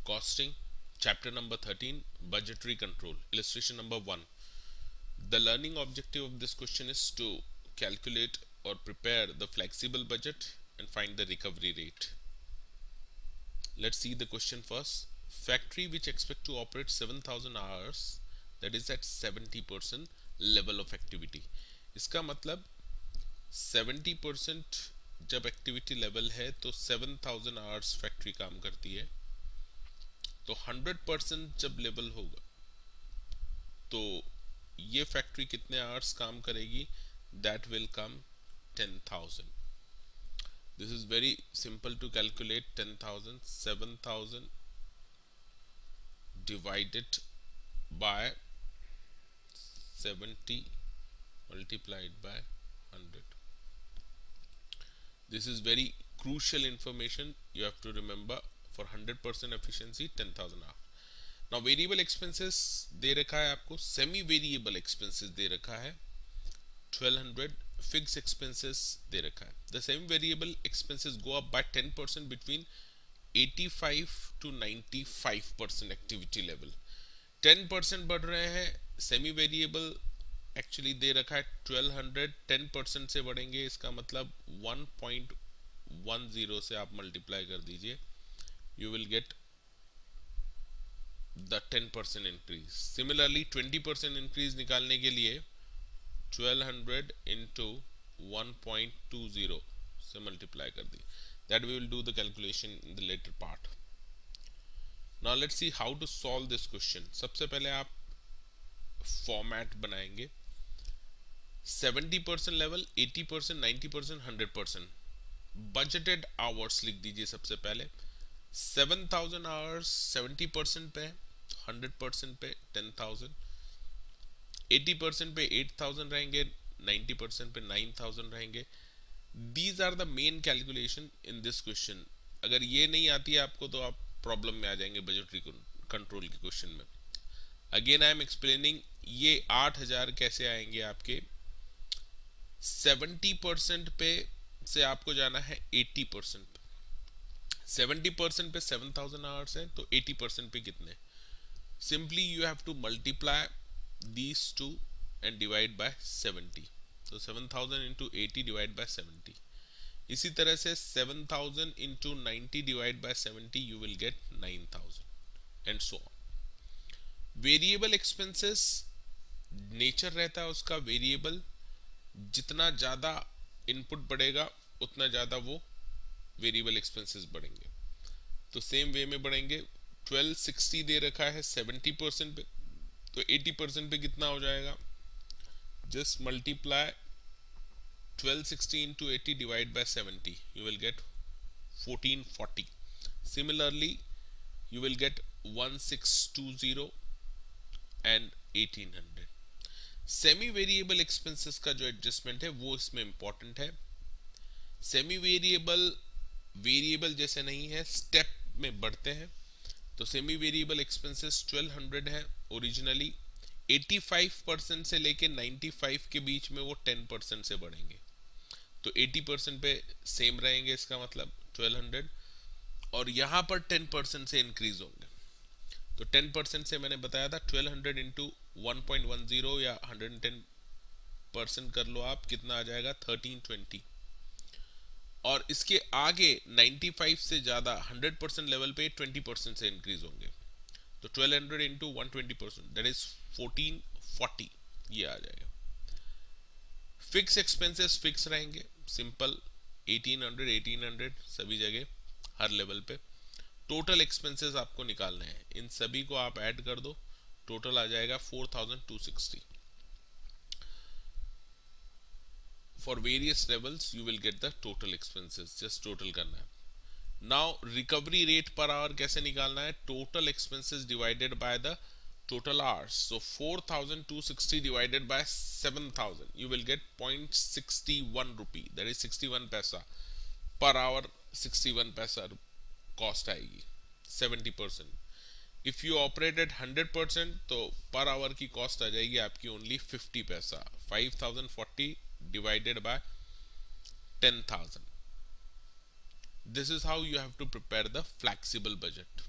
Costing, chapter number 13, budgetary control. Illustration number 1. The learning objective of this question is to calculate or prepare the flexible budget and find the recovery rate. Let's see the question first. Factory which expect to operate 7,000 hours, that is at 70% level of activity. इसका मतलब 70% जब activity level है तो 7,000 hours factory काम करती है, तो 100% जब लेवल होगा तो ये फैक्ट्री कितने आवर्स काम करेगी? That will come 10,000. This is very simple to calculate. 10,000, 7,000 divided by 70 multiplied by 100. This is very crucial information you have to remember. For 100% efficiency, 10,000 hours. Now variable expenses दे रखा है आपको, सेमी वेरिएबल एक्सपेंसेस दे रखा है 1200, fix expenses दे रखा है. The semi variable expenses go up by 10% between 85 to 95% activity level. 10% बढ़ रहे हैं. सेमी वेरिएबल एक्चुअली दे रखा है 1200, 10% से बढ़ेंगे, इसका मतलब 1.10 से आप मल्टीप्लाई कर दीजिए, you will get the 10% increase. Similarly 20% increase निकालने के लिए 1200 into 1.20 से मल्टीप्लाई कर दी. That we will do the calculation in the later part. Now let's see how to solve this question. सबसे पहले आप फॉर्मेट बनाएंगे. 70% लेवल, 80%, 90%, 100%. बजटेड आवर्स लिख दीजिए सबसे पहले. 7,000 आवर्स 70% पे, 100% पे 10,000, 80% पे 8,000 रहेंगे, 90% पे 9,000 रहेंगे. These are the main calculation in this question. अगर ये नहीं आती है आपको तो आप प्रॉब्लम में आ जाएंगे बजटरी कंट्रोल के क्वेश्चन में. Again I am explaining. ये 8,000 कैसे आएंगे आपके? 70% पे से आपको जाना है 80%. 70% पे 7,000 आवर्स है, तो 80% पे कितने? Simply you have to multiply these two and divide by 70. तो 7,000 इंटू 80 डिवाइड बाय 70. इसी तरह से 7,000 into 90 divide by 70 you will get 9,000 and so on. Variable expenses nature रहता है उसका वेरिएबल. जितना ज़्यादा इनपुट बढ़ेगा उतना ज़्यादा वो वेरिएबल एक्सपेंसेस बढ़ेंगे. तो सेम वे में बढ़ेंगे. 1260 दे रखा है 70% पे, तो 80% पे कितना हो जाएगा? Just multiply 1260 into 80 divide by 70, you will get 1440. Similarly you will get 1620 and 1800. Semi variable expenses का जो एडजस्टमेंट है वो इसमें इंपॉर्टेंट है. सेमी वेरिएबल जैसे नहीं है, स्टेप में बढ़ते हैं. तो सेमी वेरिएबल एक्सपेंसेस 1200 है ओरिजिनली. 85% से लेके 95 के बीच में वो 10% से बढ़ेंगे, तो 80% पे सेम रहेंगे, इसका मतलब 1200. और यहाँ पर 10% से इंक्रीज होंगे. तो 10% से मैंने बताया था 1200 इंटू 1.10 या 110% कर लो आप, कितना आ जाएगा? 1320. और इसके आगे 95 से ज़्यादा 100% लेवल पे 20% से इंक्रीज होंगे. तो 1200 इंटू 120%, दैट इज 1440, ये आ जाएगा. फिक्स एक्सपेंसेस फिक्स रहेंगे, सिंपल 1800 सभी जगह हर लेवल पे. टोटल एक्सपेंसेस आपको निकालने हैं, इन सभी को आप ऐड कर दो, टोटल आ जाएगा 4,260. For various levels you will get the total expenses. just total करना है. Now recovery rate per hour कैसे निकालना है? Total expenses divided by the total hours. So 4,260 divided by 7,000, you will get 0.61 rupee, that is 61 पैसा per hour. 61 पैसा cost आएगी 70%. If you operate at 100% तो per hour की कॉस्ट आ जाएगी आपकी ओनली 50 पैसा. 5,040 divided by 10,000. This is how you have to prepare the flexible budget.